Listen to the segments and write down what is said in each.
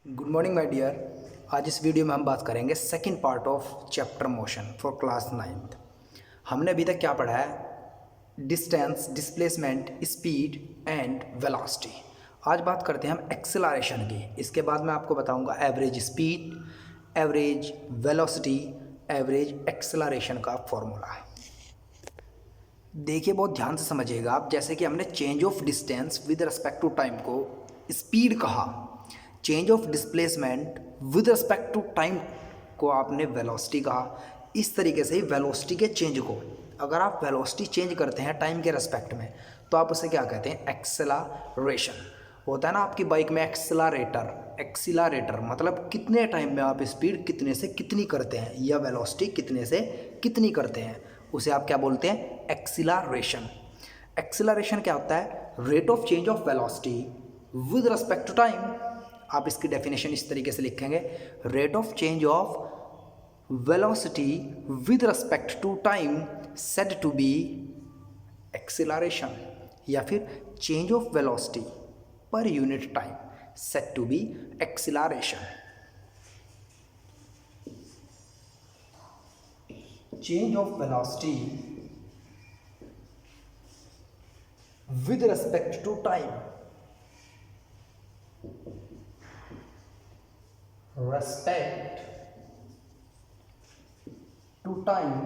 Good morning my dear. आज इस video में हम बात करेंगे second part of chapter motion for class 9th। हमने अभी तक क्या पढ़ा है? Distance, displacement, speed and velocity. आज बात करते हैं हम एक्सेलरेशन की। इसके बाद मैं आपको बताऊंगा average speed, average velocity, average acceleration का फॉर्मूला। देखिए, बहुत ध्यान से समझिएगा आप। जैसे कि हमने change of distance with respect to time को स्पीड कहा, change of displacement with respect to time को आपने वेलोसिटी कहा। इस तरीके से ही वेलोसिटी के चेंज को, अगर आप वेलोसिटी चेंज करते हैं टाइम के रिस्पेक्ट में, तो आप उसे क्या कहते हैं? एक्सेलरेशन। होता है ना आपकी बाइक में एक्सेलरेटर। एक्सीलरेटर मतलब कितने टाइम में आप स्पीड कितने से कितनी करते हैं, या वेलोसिटी कितने से कितनी करते हैं, उसे आप क्या बोलते हैं? एक्सीलरेशन। एक्सीलरेशन क्या होता है? Rate of change of velocity with respect to time. आप इसकी डेफिनेशन इस तरीके से लिखेंगे, rate of change of velocity with respect to time said to be acceleration, या फिर change of velocity per unit time said to be acceleration. Change of velocity with respect to time, respect to time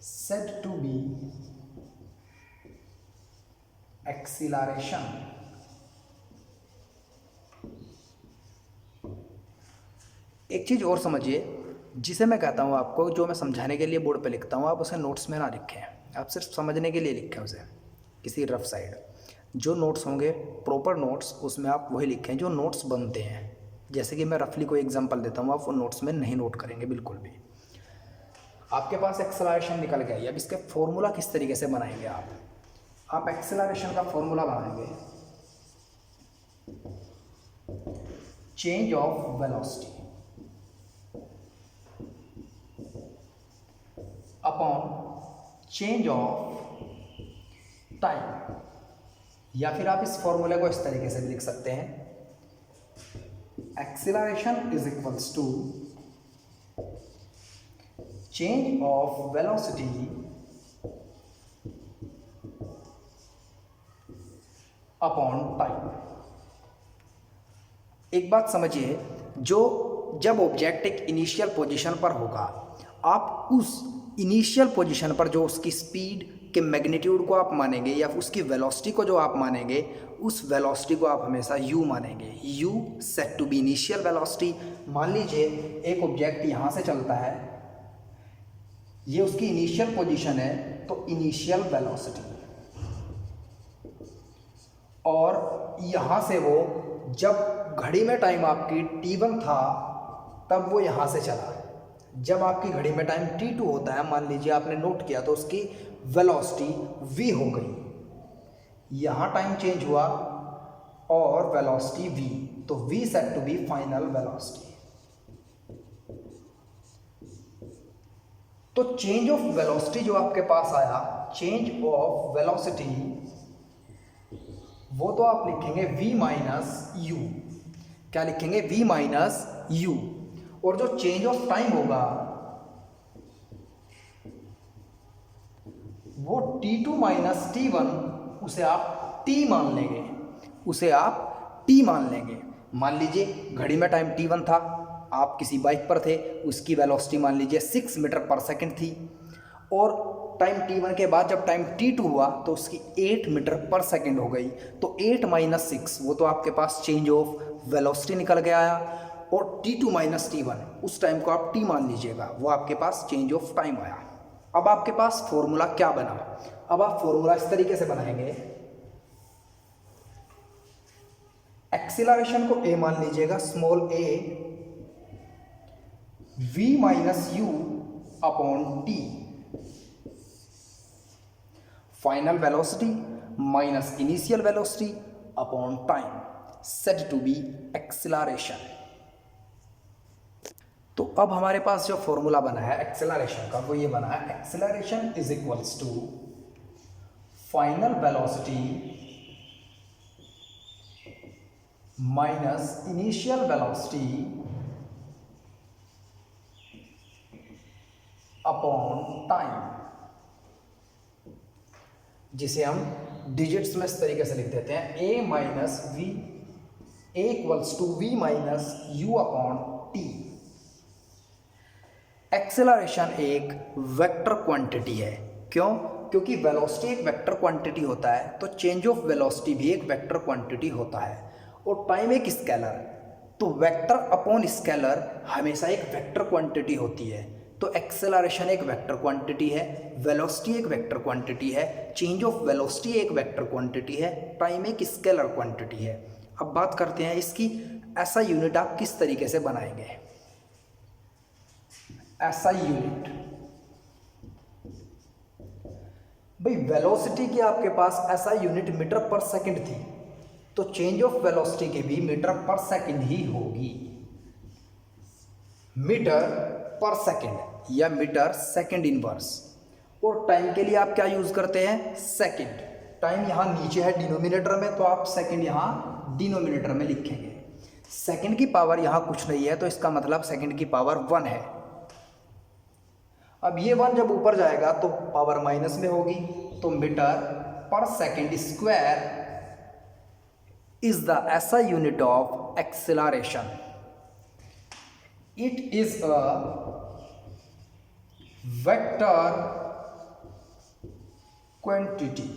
said to be acceleration। एक चीज़ और समझिए, जिसे मैं कहता हूँ आपको, जो मैं समझाने के लिए बोर्ड पे लिखता हूँ, आप उसे नोट्स में ना लिखें, आप सिर्फ समझने के लिए लिखें उसे किसी रफ साइड। जो नोट्स होंगे प्रॉपर नोट्स, उसमें आप वही लिखें जो नोट्स बनते हैं। जैसे कि मैं रफली कोई एग्जांपल देता हूँ, आप वो नोट्स में नहीं नोट करेंगे बिल्कुल भी। आपके पास एक्सेलरेशन निकल गया, अब इसके फॉर्मूला किस तरीके से बनाएंगे आप एक्सेलरेशन का फॉर्मूला बनाएंगे, change of velocity upon change of time, या फिर आप इस फॉर्मूले को इस तरीके से भी लिख सकते हैं, acceleration is equals to change of velocity upon time। एक बात समझिए, जब ऑब्जेक्ट एक इनिशियल पोजीशन पर होगा, आप उस इनिशियल पोजीशन पर जो उसकी स्पीड के मैग्नीट्यूड को आप मानेंगे, या उसकी वेलोसिटी को जो आप मानेंगे, उस वेलोसिटी को आप हमेशा u मानेंगे। u set to be initial velocity. मान लीजिए एक ऑब्जेक्ट यहाँ से चलता है, ये उसकी इनिशियल पोजीशन है, तो इनिशियल वेलोसिटी, और यहाँ से वो जब घड़ी में टाइम आपकी t1 था, तब वो यहाँ से चला। जब आपकी घड़ी में टाइम t2 होता है, मान लीजिए आपने नोट किया, तो उसकी वेलोसिटी v हो गई। यहाँ टाइम चेंज हुआ और वेलोसिटी v, तो v set to be final velocity. तो चेंज ऑफ वेलोसिटी जो आपके पास आया, चेंज ऑफ वेलोसिटी, वो तो आप लिखेंगे v माइनस यू। क्या लिखेंगे? v minus you. और जो चेंज ऑफ टाइम होगा, वो t2 माइनस t1, उसे आप t मान लेंगे, उसे आप t मान लेंगे। मान लीजिए घड़ी में टाइम t1 था, आप किसी बाइक पर थे, उसकी वेलोसिटी मान लीजिए 6 मीटर पर सेकंड थी, और टाइम t1 के बाद जब टाइम t2 हुआ, तो उसकी 8 मीटर पर सेकंड हो गई। तो 8 माइनस 6, वो तो आपके पास चेंज ऑफ वेलोसिटी निकल के आया, और t2 माइनस t1, उस टाइम को आप t मान लीजिएगा, वो आपके पास चेंज ऑफ टाइम आया। अब आपके पास फॉर्मूला क्या बना? अब आप फॉर्मूला इस तरीके से बनाएंगे, एक्सीलरेशन को a मान लीजिएगा, small a, v minus u upon t, final velocity minus initial velocity upon time said to be acceleration. तो अब हमारे पास जो फॉर्मूला बना है एक्सेलरेशन का, वो ये बना है, acceleration is equals to final velocity minus initial velocity upon time, जिसे हम डिजिट्स में इस तरीके से लिख देते हैं a minus v equals to v minus u upon t. Acceleration एक वेक्टर क्वांटिटी है। क्यों? क्योंकि वेलोसिटी एक वेक्टर क्वांटिटी होता है, तो चेंज ऑफ वेलोसिटी भी एक वेक्टर क्वांटिटी होता है, और टाइम एक स्केलर, तो वेक्टर अपॉन स्केलर हमेशा एक वेक्टर क्वांटिटी होती है। तो एक्सेलरेशन एक वेक्टर क्वांटिटी है, वेलोसिटी एक वेक्टर क्वांटिटी है, चेंज ऑफ वेलोसिटी एक वेक्टर क्वांटिटी है, टाइम एक स्केलर क्वांटिटी है। अब बात करते हैं इसकी ऐसा यूनिट आप किस तरीके से बनाएंगे। ऐसा यूनिट, भाई वेलोसिटी की आपके पास ऐसा यूनिट मीटर पर सेकंड थी, तो चेंज ऑफ वेलोसिटी की भी मीटर पर सेकंड ही होगी। मीटर पर सेकंड या मीटर सेकंड इनवर्स। और टाइम के लिए आप क्या यूज करते हैं? सेकंड। टाइम यहां नीचे है डिनोमिनेटर में, तो आप सेकंड यहां डिनोमिनेटर में लिखेंगे। सेकंड की पावर यहां कुछ नहीं है, तो इसका मतलब सेकंड की पावर 1 है। अब ये 1 जब ऊपर जाएगा तो पावर माइनस में होगी, तो मीटर पर सेकंड स्क्वायर इज द ऐसा unit of acceleration. It is a vector quantity.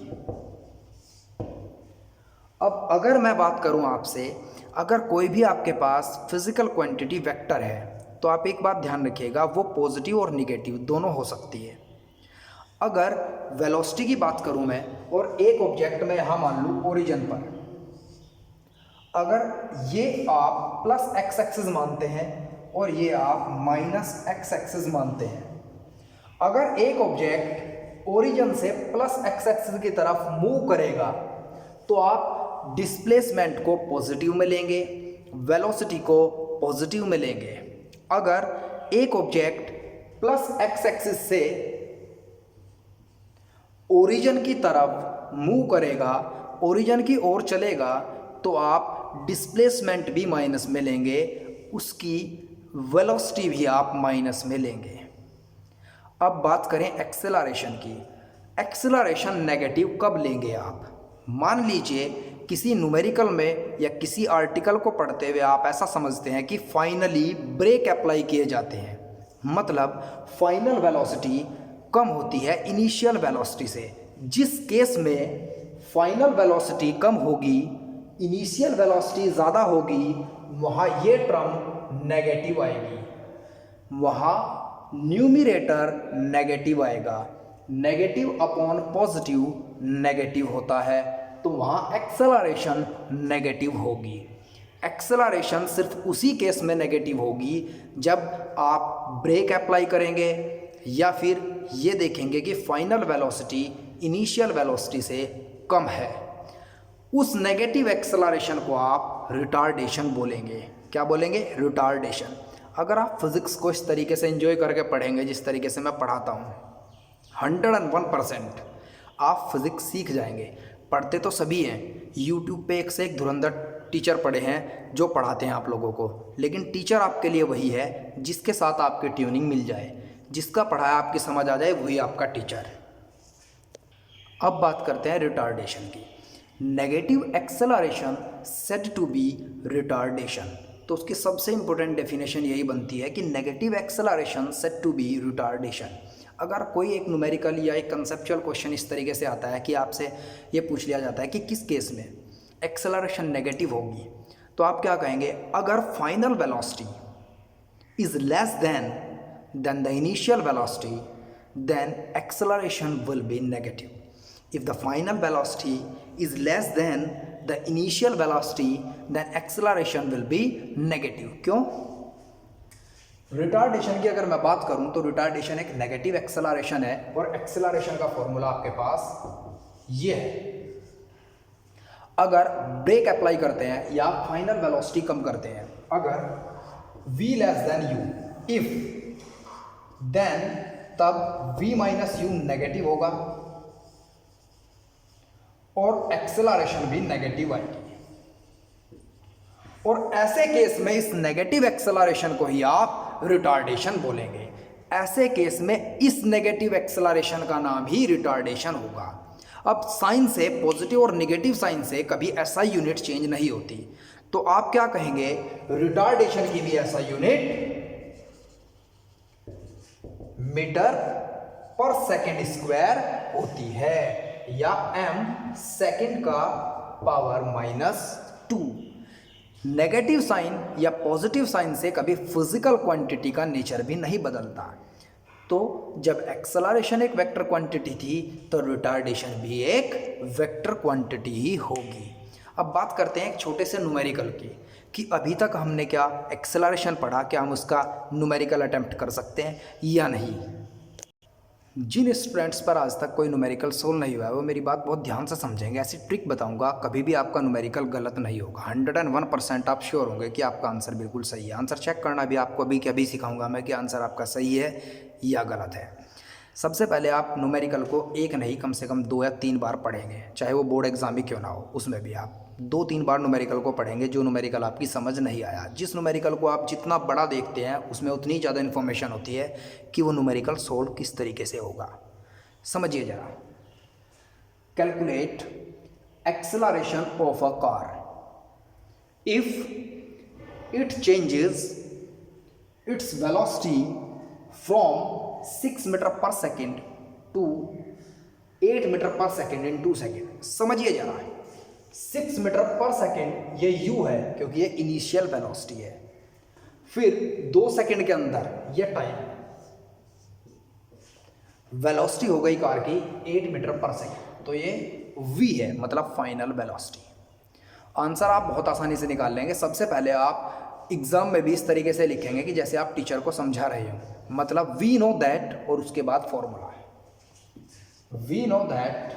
अब अगर मैं बात करूं आपसे, अगर कोई भी आपके पास फिजिकल क्वांटिटी वेक्टर है, तो आप एक बात ध्यान रखिएगा, वो पॉजिटिव और निगेटिव दोनों हो सकती है। अगर वेलोसिटी की बात करूं मैं, और एक ऑब्जेक्ट में यहां मान लूं ओरिजिन पर, अगर ये आप प्लस एक्स एक्सिस मानते हैं और ये आप माइनस एक्स एक्सिस मानते हैं, अगर एक ऑब्जेक्ट ओरिजिन से प्लस एक्स एक्सिस की तरफ मूव करेगा, तो आप डिस्प्लेसमेंट को पॉजिटिव में लेंगे, वेलोसिटी को पॉजिटिव में लेंगे। अगर एक ऑब्जेक्ट प्लस एक्स एक्सिस से ओरिजिन की तरफ मूव करेगा, ओरिजिन की ओर चलेगा, तो आप डिस्प्लेसमेंट भी माइनस में लेंगे, उसकी वेलोसिटी भी आप माइनस में लेंगे। अब बात करें एक्सेलरेशन की। एक्सेलरेशन नेगेटिव कब लेंगे आप? मान लीजिए किसी न्यूमेरिकल में या किसी आर्टिकल को पढ़ते हुए आप ऐसा समझते हैं कि फाइनली ब्रेक अप्लाई किए जाते हैं, मतलब फाइनल वेलोसिटी कम होती है इनिशियल वेलोसिटी से। जिस केस में फाइनल वेलोसिटी कम होगी, इनिशियल वेलोसिटी ज़्यादा होगी, वहाँ ये टर्म नेगेटिव आएगी, वहाँ न्यूमरेटर नेगेटिव आएगा। नेगेटिव अपॉन पॉजिटिव नेगेटिव होता है, तो वहाँ एक्सेलरेशन नेगेटिव होगी। एक्सेलरेशन सिर्फ उसी केस में नेगेटिव होगी जब आप ब्रेक अप्लाई करेंगे या फिर ये देखेंगे कि फाइनल वेलोसिटी इनिशियल वेलोसिटी से कम है। उस नेगेटिव एक्सेलरेशन को आप रिटार्डेशन बोलेंगे। क्या बोलेंगे? रिटार्डेशन। अगर आप फिज़िक्स को इस तरीके से एंजॉय करके पढ़ेंगे जिस तरीके से मैं पढ़ाता हूँ, 101% आप फिज़िक्स सीख जाएंगे। पढ़ते तो सभी हैं, यूट्यूब पे एक से एक धुरंधर टीचर पढ़े हैं जो पढ़ाते हैं आप लोगों को, लेकिन टीचर आपके लिए वही है जिसके साथ आपकी ट्यूनिंग मिल जाए, जिसका पढ़ाया आपकी समझ आ जाए, वही आपका टीचर। अब बात करते हैं रिटार्डेशन की। Negative acceleration said to be retardation. तो उसकी सबसे इंपॉर्टेंट डेफिनेशन यही बनती है कि negative acceleration said to be retardation. अगर कोई एक न्यूमेरिकल या एक कंसेप्चुअल क्वेश्चन इस तरीके से आता है कि आपसे ये पूछ लिया जाता है कि किस केस में एक्सेलरेशन नेगेटिव होगी, तो आप क्या कहेंगे? अगर final velocity is less than the initial velocity, then acceleration will be negative. If the final velocity is less than the initial velocity, then acceleration will be negative. क्यों? Retardation की अगर मैं बात करूं तो रिटार्डेशन एक नेगेटिव एक्सेलरेशन है, और एक्सेलरेशन का फॉर्मूला आपके पास ये है। अगर ब्रेक अप्लाई करते हैं या फाइनल वेलोसिटी कम करते हैं, अगर v less than u, if then तब v माइनस u नेगेटिव होगा और एक्सेलरेशन भी नेगेटिव आएगी। और ऐसे केस में इस नेगेटिव एक्सेलरेशन को ही आप रिटार्डेशन बोलेंगे। ऐसे केस में इस नेगेटिव एक्सेलरेशन का नाम ही रिटार्डेशन होगा। अब साइन से, पॉजिटिव और नेगेटिव साइन से कभी एसआई यूनिट चेंज नहीं होती, तो आप क्या कहेंगे, रिटार्डेशन की भी एसआई यूनिट मीटर पर सेकेंड स्क्वायर होती है, या एम सेकेंड का पावर -2। नेगेटिव साइन या पॉजिटिव साइन से कभी फिजिकल क्वांटिटी का नेचर भी नहीं बदलता। तो जब एक्सेलरेशन एक वेक्टर क्वांटिटी थी तो रिटार्डेशन भी एक वेक्टर क्वांटिटी ही होगी। अब बात करते हैं एक छोटे से न्यूमेरिकल की, कि अभी तक हमने क्या एक्सेलरेशन पढ़ा, क्या हम उसका न्यूमेरिकल अटेम्प्ट कर सकते हैं या नहीं। जिन स्टूडेंट्स पर आज तक कोई न्यूमेरिकल सोल्व नहीं हुआ है वो मेरी बात बहुत ध्यान से समझेंगे। ऐसी ट्रिक बताऊंगा, कभी भी आपका न्यूमेरिकल गलत नहीं होगा। 101% आप श्योर होंगे कि आपका आंसर बिल्कुल सही है। आंसर चेक करना भी आपको अभी अभी सिखाऊंगा मैं कि आंसर आपका सही है या गलत है। सबसे पहले आप न्यूमेरिकल को एक नहीं कम से कम 2 या 3 बार पढ़ेंगे, चाहे वो बोर्ड एग्जाम ही क्यों ना हो, उसमें भी आप 2-3 बार न्यूमेरिकल को पढ़ेंगे। जो न्यूमेरिकल आपकी समझ नहीं आया, जिस न्यूमेरिकल को आप जितना बड़ा देखते हैं उसमें उतनी ज़्यादा इन्फॉर्मेशन होती है कि वो न्यूमेरिकल सोल्व किस तरीके से होगा। समझिए जरा। Calculate acceleration of a car if it changes its velocity from 6 metre पर सेकेंड टू 8 मीटर पर सेकेंड इन 2 सेकेंड। समझिए जरा, 6 मीटर पर सेकेंड ये u है क्योंकि ये इनिशियल वेलोसिटी है, फिर 2 सेकेंड के अंदर ये टाइम, वेलोसिटी हो गई कार की 8 मीटर पर सेकेंड, तो ये v है, मतलब फाइनल वेलोसिटी। आंसर आप बहुत आसानी से निकाल लेंगे। सबसे पहले आप एग्जाम में भी इस तरीके से लिखेंगे कि जैसे आप टीचर को समझा रहे हो, मतलब वी नो दैट और उसके बाद फॉर्मूला है, वी नो दैट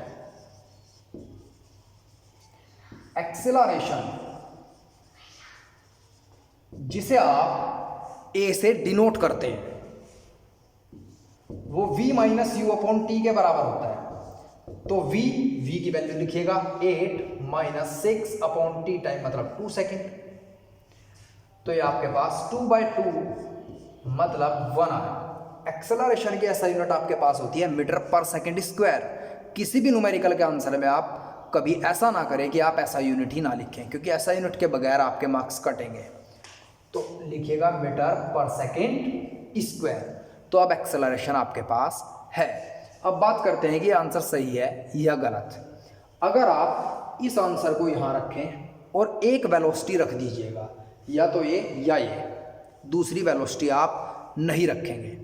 एक्सेलरेशन, जिसे आप a से डिनोट करते हैं, वो v minus u upon T के बराबर होता है। तो v की वैल्यू लिखिएगा 8 माइनस 6 अपॉन टी टाइम, मतलब 2 सेकेंड। तो ये आपके पास 2/2 मतलब 1 आया। एक्सेलरेशन की ऐसा यूनिट आपके पास होती है मीटर पर सेकेंड स्क्वायर। किसी भी न्यूमेरिकल के आंसर में आप कभी ऐसा ना करें कि आप ऐसा यूनिट ही ना लिखें, क्योंकि ऐसा यूनिट के बगैर आपके मार्क्स कटेंगे। तो लिखिएगा मीटर पर सेकेंड स्क्वायर। तो अब एक्सेलरेशन आपके पास है। अब बात करते हैं कि आंसर सही है या गलत। अगर आप इस आंसर को यहाँ रखें और एक वेलोसिटी रख दीजिएगा, या तो ये या ये, दूसरी वेलोसिटी आप नहीं रखेंगे,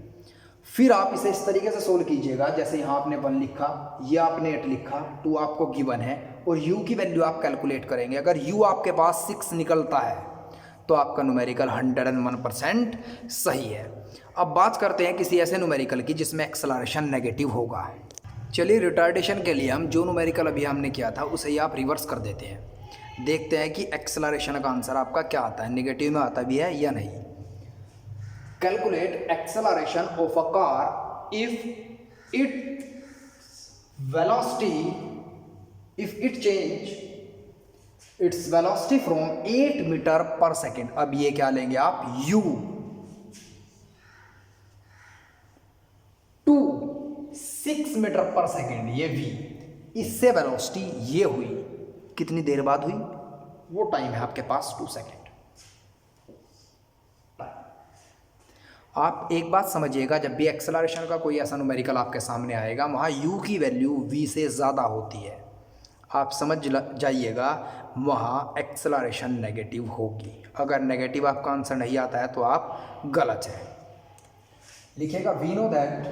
फिर आप इसे इस तरीके से सोल्व कीजिएगा, जैसे यहाँ आपने 1 लिखा, ये आपने 8 लिखा, 2 आपको गिवन है और u की वैल्यू आप कैलकुलेट करेंगे। अगर u आपके पास 6 निकलता है तो आपका न्यूमेरिकल 101% सही है। अब बात करते हैं किसी ऐसे न्यूमेरिकल की जिसमें एक्सेलरेशन नेगेटिव होगा। चलिए, रिटार्डेशन के लिए हम जो न्यूमेरिकल अभी हमने किया था उसे ही आप रिवर्स कर देते हैं। देखते हैं कि एक्सेलरेशन का आंसर आपका क्या आता है, नेगेटिव में आता भी है या नहीं। Calculate acceleration of a car if it change its velocity from 8 metre पर सेकेंड। अब ये क्या लेंगे आप, u टू 6 मीटर पर सेकेंड, ये v, इससे वेलोसिटी ये हुई, कितनी देर बाद हुई, वो टाइम है आपके पास 2 सेकेंड। आप एक बात समझिएगा, जब भी एक्सेलरेशन का कोई ऐसा न्यूमेरिकल आपके सामने आएगा, वहाँ u की वैल्यू v से ज़्यादा होती है। आप समझ जाइएगा, वहाँ एक्सेलरेशन नेगेटिव होगी। अगर नेगेटिव आपका आंसर नहीं आता है तो आप गलत है। लिखिएगा we know that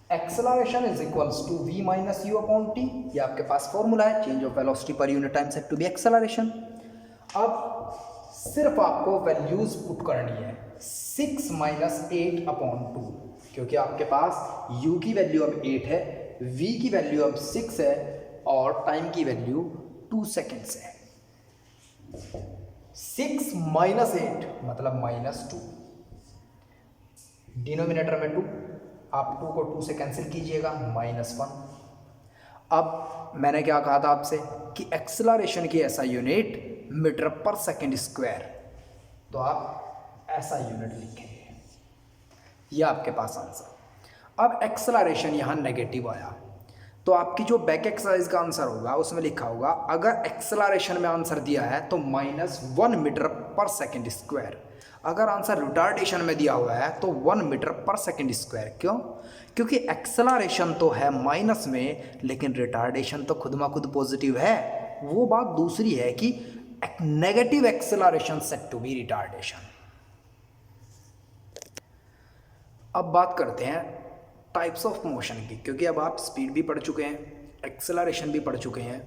acceleration is equals to v minus u upon t. ये आपके पास फॉर्मूला है, change of velocity per unit time set to be acceleration. अब सिर्फ आपको वैल्यूज पुट करनी है, 6 माइनस 8 अपॉन 2, क्योंकि आपके पास u की वैल्यू अब 8 है, v की वैल्यू अब 6 है और टाइम की वैल्यू 2 सेकेंड्स है। 6 माइनस 8 मतलब -2, डिनोमिनेटर में 2, आप 2 को 2 से कैंसिल कीजिएगा, -1। अब मैंने क्या कहा था आपसे कि एक्सेलरेशन की ऐसा यूनिट मीटर पर सेकंड स्क्वायर, तो आप ऐसा यूनिट लिखेंगे, यह आपके पास आंसर। अब एक्सेलरेशन यहाँ नेगेटिव आया तो आपकी जो बैक एक्सरसाइज का आंसर होगा उसमें लिखा होगा, अगर एक्सेलरेशन में आंसर दिया है तो -1 मीटर पर सेकंड स्क्वायर, अगर आंसर रिटार्डेशन में दिया हुआ है तो 1 मीटर पर सेकंड स्क्वायर। क्यों? क्योंकि एक्सेलरेशन तो है माइनस में, लेकिन रिटार्डेशन तो खुद ब खुद पॉजिटिव है। वो बात दूसरी है कि negative acceleration set to be retardation. अब बात करते हैं टाइप्स ऑफ मोशन की, क्योंकि अब आप स्पीड भी पढ़ चुके हैं, एक्सेलरेशन भी पढ़ चुके हैं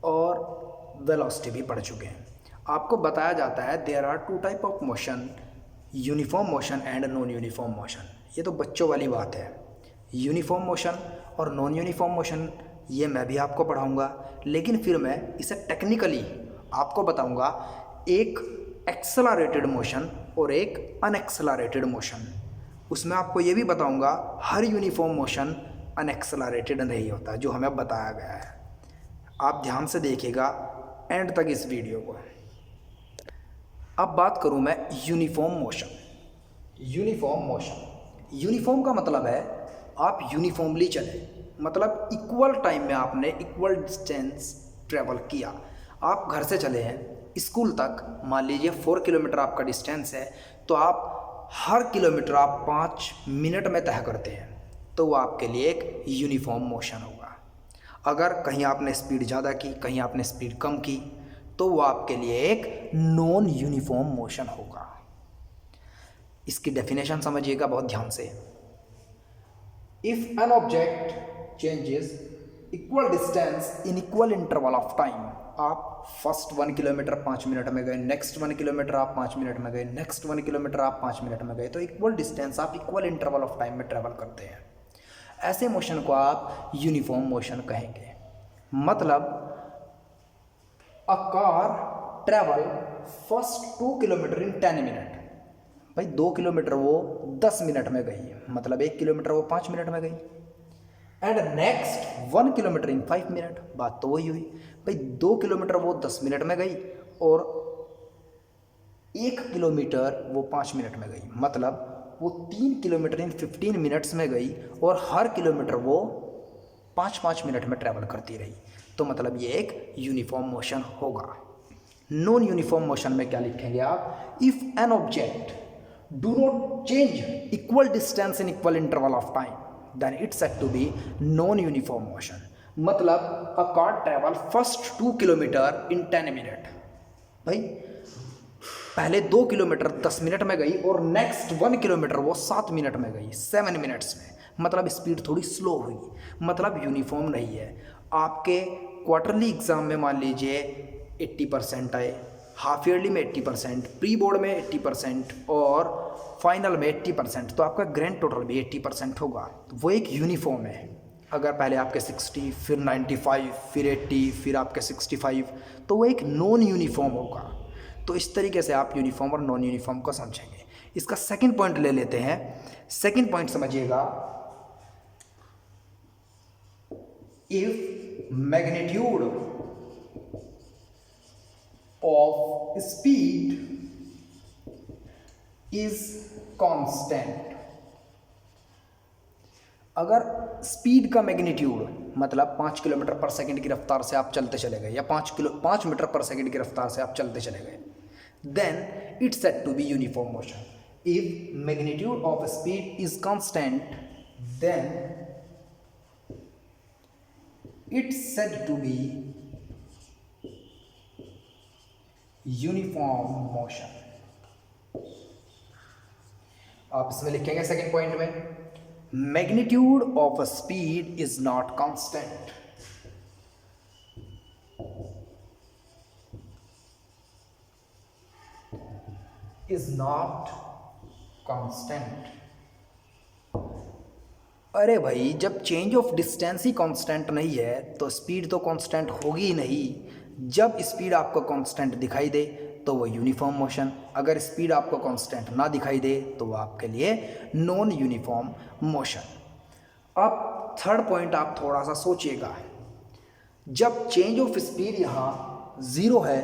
और वेलोसिटी भी पढ़ चुके हैं। आपको बताया जाता है there are 2 type of motion, uniform motion and non uniform motion. ये तो बच्चों वाली बात है। यूनिफॉर्म मोशन और नॉन यूनिफॉर्म मोशन ये मैं भी आपको पढ़ाऊँगा, लेकिन फिर मैं इसे टेक्निकली आपको बताऊँगा, एक एक्सेलरेटेड मोशन और एक अनएक्सेलरेटेड मोशन। उसमें आपको ये भी बताऊंगा हर यूनिफॉर्म मोशन अनएक्सेलरेटेड नहीं होता, जो हमें बताया गया है। आप ध्यान से देखिएगा एंड तक इस वीडियो को। अब बात करूं मैं यूनिफॉर्म मोशन। यूनिफॉर्म का मतलब है आप यूनिफॉर्मली चले, मतलब इक्वल टाइम में आपने इक्वल डिस्टेंस ट्रेवल किया। आप घर से चले हैं स्कूल तक, मान लीजिए 4 किलोमीटर आपका डिस्टेंस है, तो आप हर किलोमीटर आप 5 मिनट में तय करते हैं, तो वो आपके लिए एक यूनिफॉर्म मोशन होगा। अगर कहीं आपने स्पीड ज़्यादा की, कहीं आपने स्पीड कम की, तो वो आपके लिए एक नॉन यूनिफॉर्म मोशन होगा। इसकी डेफिनेशन समझिएगा बहुत ध्यान से। If an object changes equal distance in equal interval of time, आप फर्स्ट 1 किलोमीटर 5 मिनट में गए, नेक्स्ट 1 किलोमीटर आप 5 मिनट में गए, नेक्स्ट 1 किलोमीटर आप 5 मिनट में गए, तो इक्वल डिस्टेंस आप इक्वल इंटरवल ऑफ टाइम में ट्रैवल करते हैं। ऐसे मोशन को आप यूनिफॉर्म मोशन कहेंगे। मतलब a car travel first 2 kilometre in 10 minute, भाई 2 किलोमीटर वो 10 मिनट में गई, मतलब 1 किलोमीटर वो 5 मिनट में गई। And next 1 kilometre in 5 minute, बात तो वही हुई, भाई 2 किलोमीटर वो 10 मिनट में गई और 1 किलोमीटर वो 5 मिनट में गई, मतलब वो 3 किलोमीटर इन 15 मिनट्स में गई और हर किलोमीटर वो 5-5 मिनट में ट्रैवल करती रही। तो मतलब ये एक यूनिफॉर्म मोशन होगा। नॉन यूनिफॉर्म मोशन में क्या लिखेंगे आप? If an object do not change equal distance in equal interval of time, then it's said to be non-uniform motion। मतलब a car travel first 2 kilometre in 10 minute, भाई पहले 2 kilometre 10 minute में गई और नेक्स्ट 1 किलोमीटर वो 7 minute में गई, 7 minutes में, मतलब स्पीड थोड़ी स्लो हुई, मतलब यूनिफॉर्म नहीं है। आपके क्वार्टरली एग्जाम में मान लीजिए 80% आए, हाफ ईयरली में 80%, प्री बोर्ड में 80% और फाइनल में 80%, तो आपका ग्रैंड टोटल भी 80% होगा। तो वो एक यूनिफॉर्म है। अगर पहले आपके 60, फिर 95, फिर 80, फिर आपके 65, तो वो एक नॉन यूनिफॉर्म होगा। तो इस तरीके से आप यूनिफॉर्म और नॉन यूनिफॉर्म को समझेंगे। इसका सेकंड पॉइंट ले लेते हैं। सेकंड पॉइंट समझिएगा, if magnitude of speed is constant, अगर स्पीड का मैग्नीट्यूड मतलब 5 किलोमीटर पर सेकंड की रफ्तार से आप चलते चले गए या 5 मीटर पर सेकंड की रफ्तार से आप चलते चले गए, then it's said to be uniform motion. If magnitude of speed is constant, then it's said to be uniform motion. आप इसमें लिखेंगे सेकंड पॉइंट में, magnitude of a speed is not constant, is not constant. अरे भाई, जब change of distance ही constant नहीं है तो स्पीड तो कांस्टेंट होगी ही नहीं। जब स्पीड आपको कांस्टेंट दिखाई दे तो वो यूनिफॉर्म मोशन, अगर स्पीड आपको कांस्टेंट ना दिखाई दे तो वो आपके लिए नॉन यूनिफॉर्म मोशन। अब थर्ड पॉइंट आप थोड़ा सा सोचिएगा, जब चेंज ऑफ स्पीड यहाँ ज़ीरो है,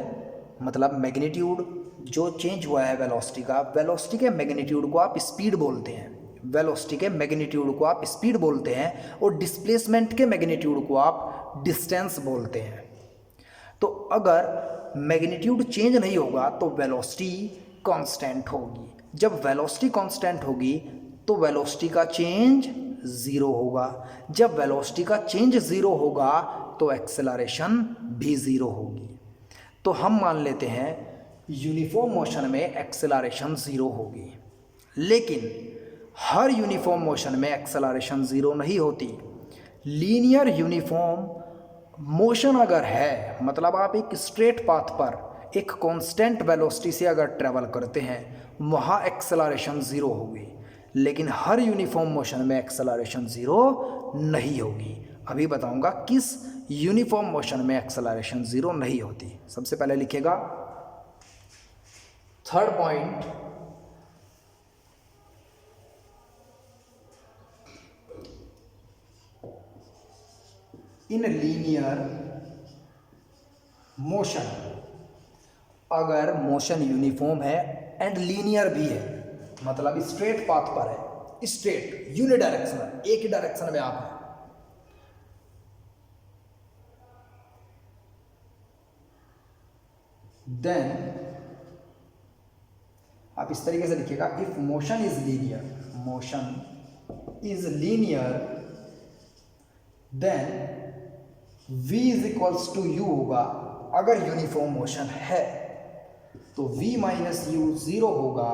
मतलब मैग्नीट्यूड जो चेंज हुआ है वेलोसिटी के मैग्नीट्यूड को आप स्पीड बोलते हैं, वेलोसिटी के मैग्नीट्यूड को आप स्पीड बोलते हैं, और डिस्प्लेसमेंट के मैग्नीट्यूड को आप डिस्टेंस बोलते हैं। तो अगर मैग्नीट्यूड चेंज नहीं होगा तो वेलोसिटी कांस्टेंट होगी। जब वेलोसिटी कांस्टेंट होगी तो वेलोसिटी का चेंज ज़ीरो होगा। जब वेलोसिटी का चेंज ज़ीरो होगा तो एक्सेलरेशन भी ज़ीरो होगी। तो हम मान लेते हैं यूनिफॉर्म मोशन में एक्सेलरेशन ज़ीरो होगी, लेकिन हर यूनिफॉर्म मोशन में एक्सेलरेशन ज़ीरो नहीं होती। लीनियर यूनिफॉर्म मोशन अगर है, मतलब आप एक स्ट्रेट पाथ पर एक कांस्टेंट वेलोसिटी से अगर ट्रेवल करते हैं, वहाँ एक्सेलरेशन ज़ीरो होगी, लेकिन हर यूनिफॉर्म मोशन में एक्सेलरेशन ज़ीरो नहीं होगी। अभी बताऊंगा किस यूनिफॉर्म मोशन में एक्सेलरेशन ज़ीरो नहीं होती। सबसे पहले लिखिएगा third point, in linear motion, अगर मोशन यूनिफॉर्म है एंड लीनियर भी है, मतलब स्ट्रेट पाथ पर है, स्ट्रेट यूनिडायरेक्शनल, एक ही डायरेक्शन में आप हैं, देन आप इस तरीके से लिखिएगा, if motion is linear, motion is linear, then v is equals to u होगा। अगर यूनिफॉर्म मोशन है तो v माइनस यू ज़ीरो होगा,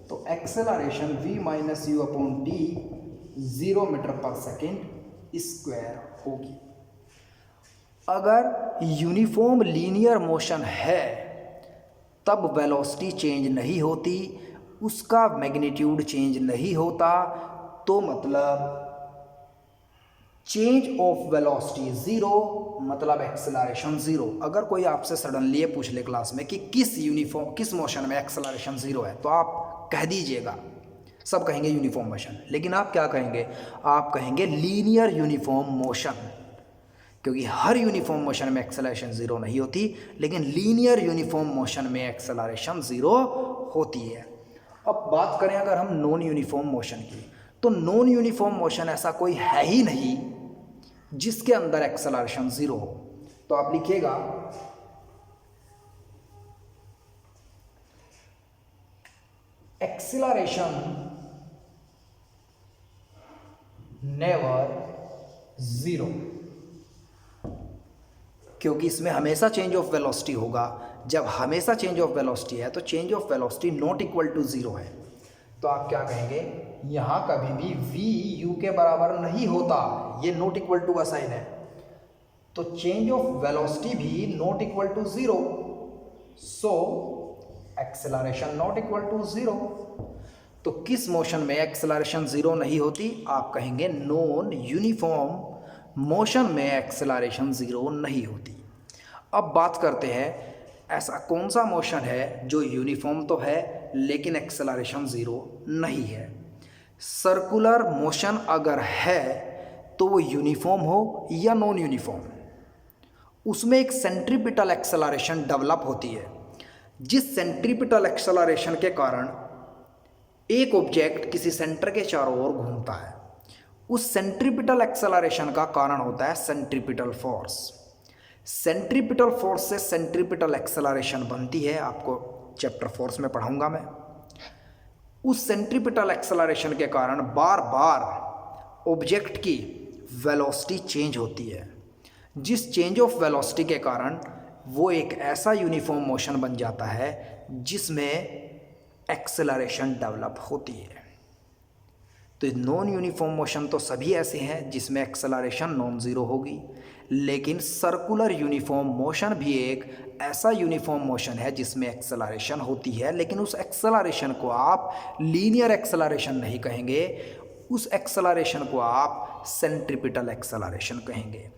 तो acceleration v minus u upon d 0 metre पर सेकेंड स्क्वायर होगी। अगर यूनिफॉर्म लीनियर मोशन है तब वेलोसिटी चेंज नहीं होती, उसका मैग्नीट्यूड चेंज नहीं होता, तो मतलब चेंज ऑफ वेलोसिटी ज़ीरो, मतलब एक्सेलरेशन ज़ीरो। अगर कोई आपसे सडनली ये पूछ ले क्लास में कि किस मोशन में एक्सेलरेशन ज़ीरो है, तो आप कह दीजिएगा, सब कहेंगे यूनिफॉर्म मोशन, लेकिन आप क्या कहेंगे? आप कहेंगे लीनियर यूनिफॉर्म मोशन, क्योंकि हर यूनिफॉर्म मोशन में एक्सेलरेशन ज़ीरो नहीं होती, लेकिन लीनियर यूनिफॉर्म मोशन में एक्सेलरेशन ज़ीरो होती है। अब बात करें अगर हम नॉन यूनिफॉर्म मोशन की, तो नॉन यूनिफॉर्म मोशन ऐसा कोई है ही नहीं जिसके अंदर एक्सेलरेशन ज़ीरो हो। तो आप लिखिएगा एक्सेलरेशन नेवर ज़ीरो, क्योंकि इसमें हमेशा चेंज ऑफ वेलोसिटी होगा। जब हमेशा चेंज ऑफ वेलोसिटी है तो change of velocity not equal to zero है। तो आप क्या कहेंगे? यहाँ कभी भी v u के बराबर नहीं होता, ये नॉट इक्वल टू का साइन है, तो चेंज ऑफ वेलोसिटी भी not equal to zero, so acceleration not equal to zero. तो किस मोशन में एक्सेलरेशन ज़ीरो नहीं होती? आप कहेंगे नॉन यूनिफॉर्म मोशन में एक्सेलरेशन ज़ीरो नहीं होती। अब बात करते हैं ऐसा कौन सा मोशन है जो यूनिफॉर्म तो है लेकिन एक्सेलरेशन ज़ीरो नहीं है। सर्कुलर मोशन अगर है तो वो यूनिफॉर्म हो या नॉन यूनिफॉर्म, उसमें एक सेंट्रीपिटल एक्सेलरेशन डेवलप होती है, जिस सेंट्रीपिटल एक्सेलरेशन के कारण एक ऑब्जेक्ट किसी सेंटर के चारों ओर घूमता है। उस सेंट्रीपिटल एक्सेलरेशन का कारण होता है सेंट्रीपिटल फोर्स। सेंट्रीपिटल फोर्स से सेंट्रीपिटल एक्सेलरेशन बनती है, आपको चैप्टर 4 में पढ़ाऊंगा मैं। उस सेंट्रीपिटल एक्सेलरेशन के कारण बार बार ऑब्जेक्ट की वेलोसिटी चेंज होती है, जिस चेंज ऑफ वेलोसिटी के कारण वो एक ऐसा यूनिफॉर्म मोशन बन जाता है जिसमें एक्सेलरेशन डेवलप होती है। तो नॉन यूनिफॉर्म मोशन तो सभी ऐसे हैं जिसमें एक्सेलरेशन नॉन ज़ीरो होगी, लेकिन सर्कुलर यूनिफॉर्म मोशन भी एक ऐसा यूनिफॉर्म मोशन है जिसमें एक्सेलरेशन होती है, लेकिन उस एक्सेलरेशन को आप लीनियर एक्सेलरेशन नहीं कहेंगे, उस एक्सेलरेशन को आप सेंट्रीपिटल एक्सेलरेशन कहेंगे।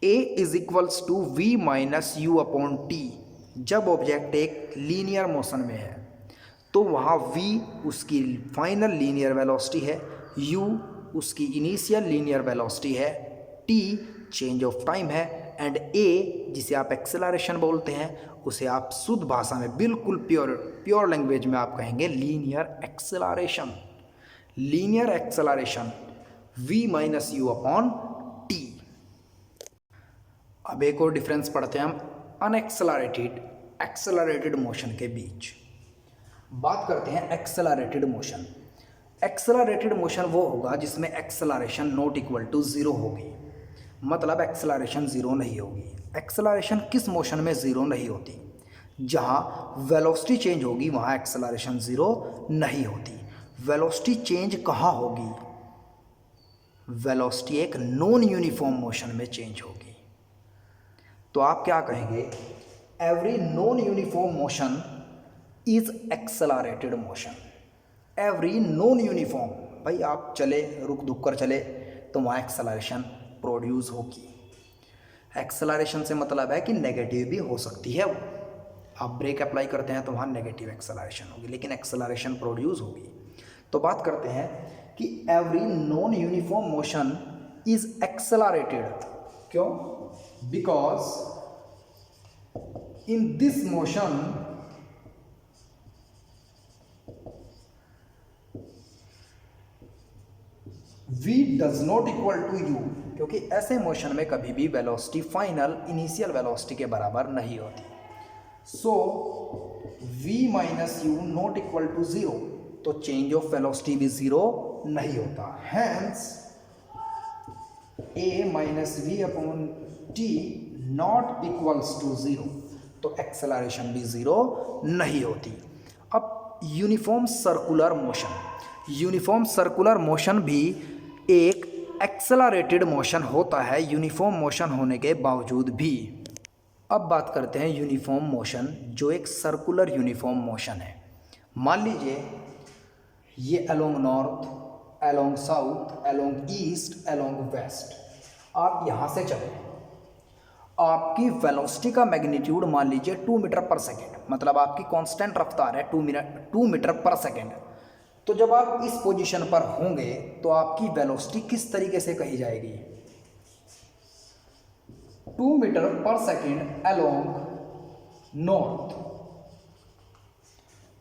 A is equals to v minus u upon t. जब ऑब्जेक्ट एक लीनियर मोशन में है तो वहाँ v उसकी फाइनल लीनियर वेलोसिटी है, u उसकी इनिशियल लीनियर वेलोसिटी है, t चेंज ऑफ टाइम है, एंड a जिसे आप एक्सेलरेशन बोलते हैं उसे आप शुद्ध भाषा में बिल्कुल प्योर लैंग्वेज में आप कहेंगे linear acceleration. Linear acceleration v minus u upon t। अब एक और डिफरेंस पढ़ते हैं हम अनएक्सेलरेटेड एक्सेलरेटेड मोशन के बीच। बात करते हैं एक्सेलरेटेड मोशन। एक्सेलरेटेड मोशन वो होगा जिसमें acceleration not equal to zero होगी, मतलब एक्सेलरेशन ज़ीरो नहीं होगी। एक्सेलरेशन किस मोशन में ज़ीरो नहीं होती? जहाँ वेलोसिटी चेंज होगी वहाँ एक्सेलरेशन ज़ीरो नहीं होती। वेलोसिटी चेंज कहाँ होगी? वेलोसिटी एक नॉन यूनिफॉर्म मोशन में चेंज होगी। तो आप क्या कहेंगे? Every non uniform motion is accelerated motion. Every non uniform, भाई आप चले रुक दुक कर चले तो वहाँ एक्सेलरेशन प्रोड्यूस होगी। एक्सेलरेशन से मतलब है कि नेगेटिव भी हो सकती है वो। आप ब्रेक अप्लाई करते हैं तो वहाँ नेगेटिव एक्सेलरेशन होगी, लेकिन एक्सेलरेशन प्रोड्यूस होगी। तो बात करते हैं कि every non uniform motion is accelerated. क्यों? Because in this motion v does not equal to u, क्योंकि ऐसे मोशन में कभी भी वेलोसिटी फाइनल इनिशियल वेलोसिटी के बराबर नहीं होती। So v minus u not equal to zero, तो चेंज ऑफ वेलोसिटी भी ज़ीरो नहीं होता। Hence a minus v upon t not equals to zero, तो एक्सेलरेशन भी ज़ीरो नहीं होती। अब uniform circular motion, uniform circular motion भी एक एक्सेलरेटेड मोशन होता है यूनिफॉर्म मोशन होने के बावजूद भी। अब बात करते हैं यूनिफॉर्म मोशन जो एक सर्कुलर यूनिफॉर्म मोशन है। मान लीजिए ये along north, along south, along east, along west, आप यहाँ से चले, आपकी वेलोसिटी का मैग्नीट्यूड मान लीजिए 2 मीटर पर सेकेंड, मतलब आपकी कांस्टेंट रफ्तार है 2 मीटर पर सेकेंड। तो जब आप इस पोजीशन पर होंगे तो आपकी वेलोसिटी किस तरीके से कही जाएगी? 2 मीटर पर सेकेंड अलोंग नॉर्थ।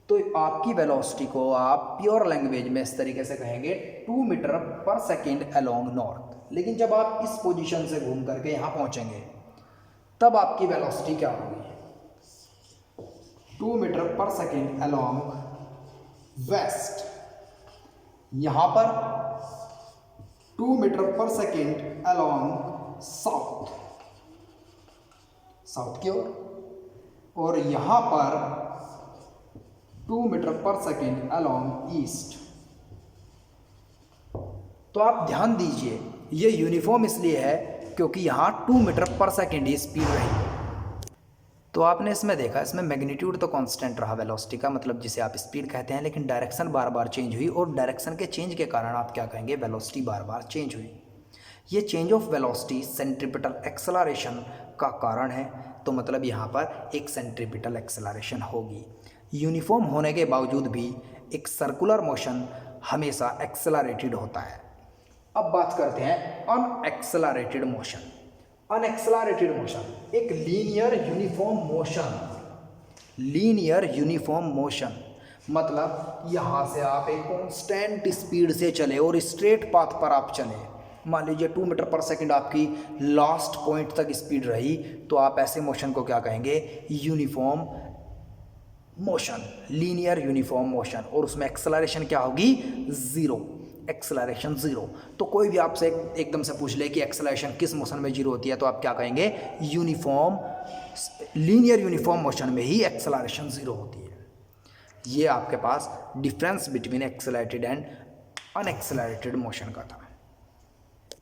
तो आपकी वेलोसिटी को आप प्योर लैंग्वेज में इस तरीके से कहेंगे 2 मीटर पर सेकेंड अलोंग नॉर्थ। लेकिन जब आप इस पोजीशन से घूम करके यहाँ पहुँचेंगे तब आपकी वेलोसिटी क्या होगी? 2 मीटर पर सेकेंड अलोंग वेस्ट। यहाँ पर 2 मीटर पर सेकेंड अलोंग साउथ, साउथ की ओर, और यहाँ पर 2 मीटर पर सेकेंड अलोंग ईस्ट। तो आप ध्यान दीजिए ये यूनिफॉर्म इसलिए है क्योंकि यहाँ 2 मीटर पर सेकेंड ही स्पीड रही है। तो आपने इसमें देखा, इसमें मैग्नीट्यूड तो कांस्टेंट रहा वेलोसिटी का, मतलब जिसे आप स्पीड कहते हैं, लेकिन डायरेक्शन बार बार चेंज हुई, और डायरेक्शन के चेंज के कारण आप क्या कहेंगे? वेलोसिटी बार बार चेंज हुई। ये change of velocity centripetal acceleration का कारण है, तो मतलब यहाँ पर एक सेंट्रीपिटल एक्सेलरेशन होगी। यूनिफॉर्म होने के बावजूद भी एक सर्कुलर मोशन हमेशा एक्सेलरेटेड होता है। अब बात करते हैं अनएक्सेलरेटेड मोशन। अनएक्सेलरेटेड मोशन एक linear uniform motion. Linear uniform motion मतलब यहाँ से आप एक कांस्टेंट स्पीड से चले और स्ट्रेट पाथ पर आप चले, मान लीजिए 2 मीटर पर सेकंड आपकी लास्ट पॉइंट तक स्पीड रही, तो आप ऐसे मोशन को क्या कहेंगे? Uniform motion, linear uniform motion, और उसमें एक्सेलरेशन क्या होगी? Zero, acceleration zero. तो कोई भी आपसे एकदम से पूछ ले कि एक्सेलरेशन किस मोशन में जीरो होती है, तो आप क्या कहेंगे? यूनिफॉर्म, लीनियर यूनिफॉर्म मोशन में ही एक्सेलरेशन ज़ीरो होती है। ये आपके पास difference between accelerated and unaccelerated motion का था।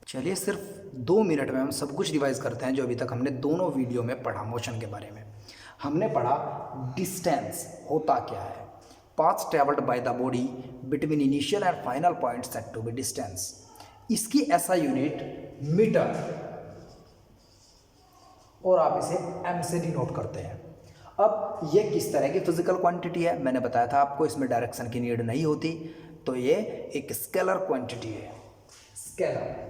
चलिए सिर्फ 2 मिनट में हम सब कुछ रिवाइज करते हैं जो अभी तक हमने दोनों वीडियो में पढ़ा मोशन के बारे में। हमने पढ़ा डिस्टेंस होता क्या है, path travelled by the body between initial and final point said to be distance. इसकी ऐसा यूनिट मीटर, और आप इसे एम से डिनोट करते हैं। अब ये किस तरह की फिजिकल क्वांटिटी है? मैंने बताया था आपको इसमें डायरेक्शन की नीड नहीं होती, तो ये एक स्केलर क्वांटिटी है। स्केलर।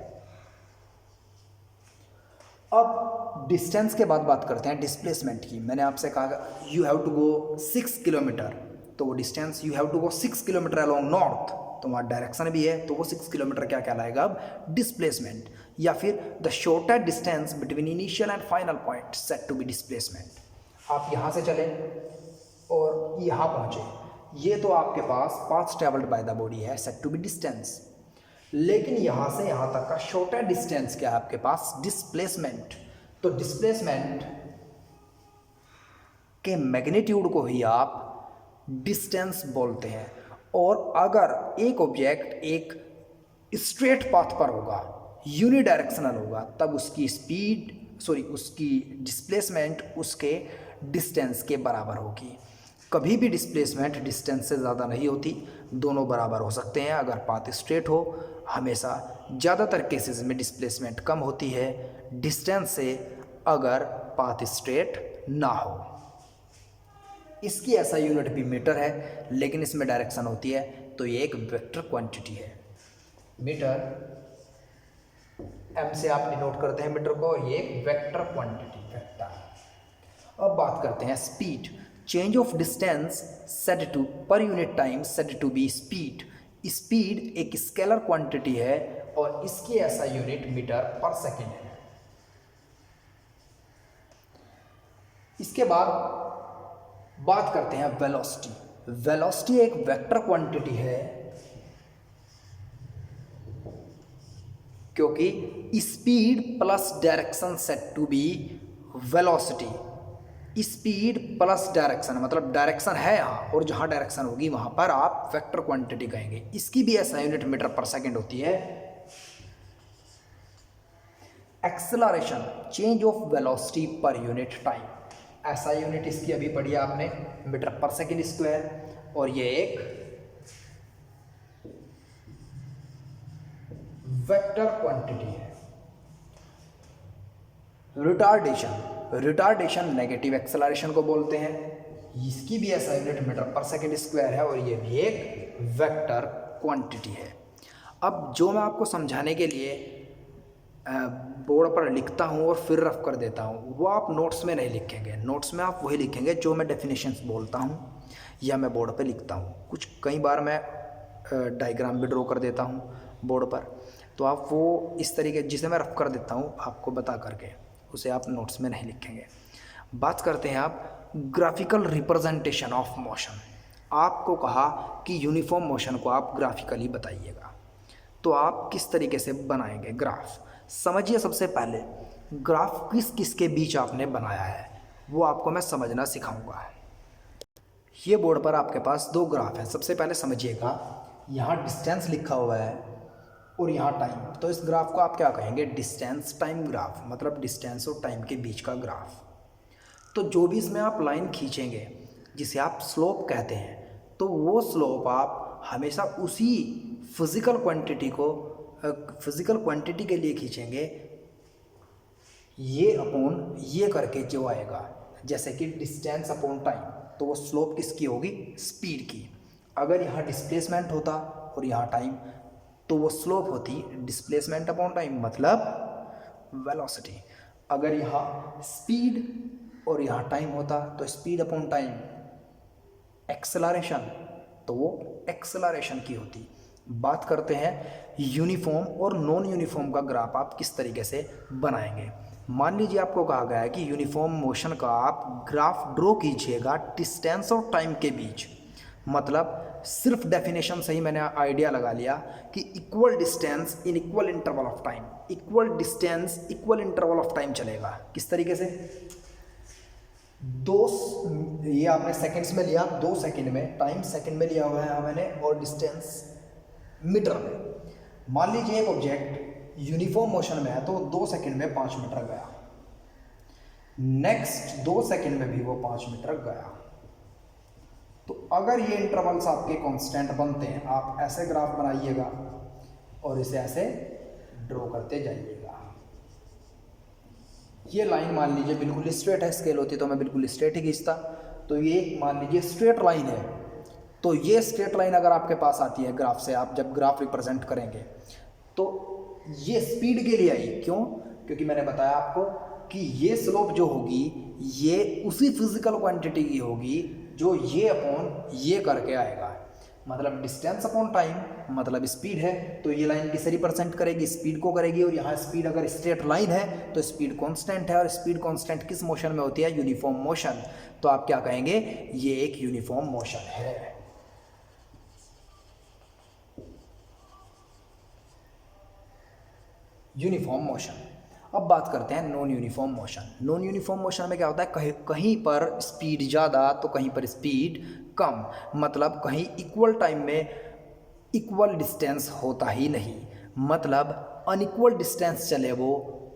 अब डिस्टेंस के बाद बात करते हैं डिस्प्लेसमेंट की। मैंने आपसे कहा you have to go 6 kilometre, तो वो distance you have to go 6 kilometre along north, तो वहाँ डायरेक्शन भी है, तो वो 6 किलोमीटर क्या कहलाएगा अब, डिस्प्लेसमेंट। या फिर the shorter distance between initial and final point said to be displacement. आप यहाँ से चले और यहाँ पहुँचे, ये तो आपके पास ट्रेवल्ड बाय द बॉडी है, सेट टू बी डिस्टेंस। लेकिन यहाँ से यहाँ तक का शॉर्टर डिस्टेंस क्या है आपके पास, डिस्प्लेसमेंट। तो डिस्प्लेसमेंट के मैग्नीट्यूड को ही आप डिस्टेंस बोलते हैं। और अगर एक ऑब्जेक्ट एक स्ट्रेट पाथ पर होगा, यूनिडायरेक्शनल होगा, तब उसकी उसकी डिस्प्लेसमेंट उसके डिस्टेंस के बराबर होगी। कभी भी डिस्प्लेसमेंट डिस्टेंस से ज़्यादा नहीं होती, दोनों बराबर हो सकते हैं अगर पाथ स्ट्रेट हो। हमेशा ज़्यादातर केसेस में डिस्प्लेसमेंट कम होती है डिस्टेंस से अगर पाथ स्ट्रेट ना हो। इसकी ऐसा यूनिट भी मीटर है, लेकिन इसमें डायरेक्शन होती है, तो ये एक वेक्टर क्वांटिटी है। मीटर एम से आप डिनोट करते हैं मीटर को, ये एक वेक्टर क्वांटिटी, वेक्टर। अब बात करते हैं speed. Change of distance said to per unit time set to be speed. Speed एक स्केलर क्वांटिटी है और इसकी ऐसा यूनिट मीटर पर सेकेंड है। इसके बाद बात करते हैं वेलोसिटी। वेलोसिटी एक वेक्टर क्वांटिटी है, क्योंकि speed plus direction said to be velocity. Speed plus direction मतलब डायरेक्शन है यहाँ, और जहाँ डायरेक्शन होगी वहाँ पर आप वेक्टर क्वांटिटी कहेंगे। इसकी भी ऐसा यूनिट मीटर पर सेकेंड होती है। Acceleration change of velocity per unit time, ऐसा यूनिट इसकी अभी पढ़ी आपने, मीटर पर सेकेंड स्क्वायर, और ये एक वेक्टर क्वांटिटी है। रिटार्डेशन नेगेटिव एक्सेलरेशन को बोलते हैं, इसकी भी ऐसा यूनिट मीटर पर सेकेंड स्क्वायर है, और ये भी एक वेक्टर क्वांटिटी है। अब जो मैं आपको समझाने के लिए बोर्ड पर लिखता हूँ और फिर रफ कर देता हूँ, वो आप नोट्स में नहीं लिखेंगे। नोट्स में आप वही लिखेंगे जो मैं डेफिनेशंस बोलता हूँ या मैं बोर्ड पे लिखता हूँ। कई बार मैं डायग्राम भी ड्रॉ कर देता हूँ बोर्ड पर, तो आप वो इस तरीके जिसे मैं रफ कर देता हूँ आपको बता करके, उसे आप नोट्स में नहीं लिखेंगे। बात करते हैं आप ग्राफिकल रिप्रेजेंटेशन ऑफ मोशन। आपको कहा कि यूनिफॉर्म मोशन को आप ग्राफिकली बताइएगा, तो आप किस तरीके से बनाएंगे ग्राफ। समझिए, सबसे पहले ग्राफ किस किस के बीच आपने बनाया है वो आपको मैं समझना सिखाऊंगा। ये बोर्ड पर आपके पास दो ग्राफ हैं। सबसे पहले समझिएगा, यहाँ डिस्टेंस लिखा हुआ है और यहाँ टाइम, तो इस ग्राफ को आप क्या कहेंगे, डिस्टेंस टाइम ग्राफ, मतलब डिस्टेंस और टाइम के बीच का ग्राफ। तो जो भी इसमें आप लाइन खींचेंगे जिसे आप स्लोप कहते हैं, तो वो स्लोप आप हमेशा उसी फिजिकल क्वांटिटी के लिए खींचेंगे, ये अपॉन ये करके जो आएगा, जैसे कि डिस्टेंस अपॉन टाइम, तो वो स्लोप किसकी होगी, स्पीड की। अगर यहाँ डिस्प्लेसमेंट होता और यहाँ टाइम, तो वो स्लोप होती डिस्प्लेसमेंट अपॉन टाइम, मतलब वेलोसिटी। अगर यहाँ स्पीड और यहाँ टाइम होता तो स्पीड अपॉन टाइम एक्सेलरेशन, तो वो एक्सेलरेशन की होती। बात करते हैं यूनिफॉर्म और नॉन यूनिफॉर्म का ग्राफ आप किस तरीके से बनाएंगे। मान लीजिए आपको कहा गया है कि यूनिफॉर्म मोशन का आप ग्राफ ड्रॉ कीजिएगा डिस्टेंस और टाइम के बीच। मतलब सिर्फ डेफिनेशन से ही मैंने आइडिया लगा लिया कि equal distance in equal interval of time, equal distance equal interval of time चलेगा। किस तरीके से, ये आपने सेकंड्स में लिया, 2 सेकंड में, टाइम सेकंड में लिया हुआ है मैंने, और डिस्टेंस मीटर में। मान लीजिए एक ऑब्जेक्ट यूनिफॉर्म मोशन में है, तो 2 सेकंड में 5 मीटर गया, नेक्स्ट 2 सेकंड में भी वो 5 मीटर गया। तो अगर ये इंटरवल्स आपके कांस्टेंट बनते हैं, आप ऐसे ग्राफ बनाइएगा और इसे ऐसे ड्रॉ करते जाइएगा। ये लाइन मान लीजिए बिल्कुल स्ट्रेट है, स्केल होती तो मैं बिल्कुल स्ट्रेट ही खींचता, तो ये मान लीजिए स्ट्रेट लाइन है। तो ये स्ट्रेट लाइन अगर आपके पास आती है ग्राफ से, आप जब ग्राफ रिप्रेजेंट करेंगे, तो ये स्पीड के लिए आई। क्यों? क्योंकि मैंने बताया आपको कि ये स्लोप जो होगी ये उसी फिजिकल क्वांटिटी की होगी जो ये अपॉन ये करके आएगा। मतलब डिस्टेंस अपॉन टाइम मतलब स्पीड है, तो ये लाइन किसे रिप्रेजेंट करेगी? स्पीड को करेगी। और यहाँ स्पीड अगर स्ट्रेट लाइन है तो स्पीड कांस्टेंट है, और स्पीड कांस्टेंट किस मोशन में होती है? Uniform motion. तो आप क्या कहेंगे? ये एक यूनिफॉर्म मोशन है। Uniform motion. अब बात करते हैं non uniform motion. Non uniform motion में क्या होता है? कहीं पर स्पीड ज़्यादा तो कहीं पर स्पीड कम, मतलब कहीं इक्वल टाइम में इक्वल डिस्टेंस होता ही नहीं, मतलब अनइक्वल डिस्टेंस चले वो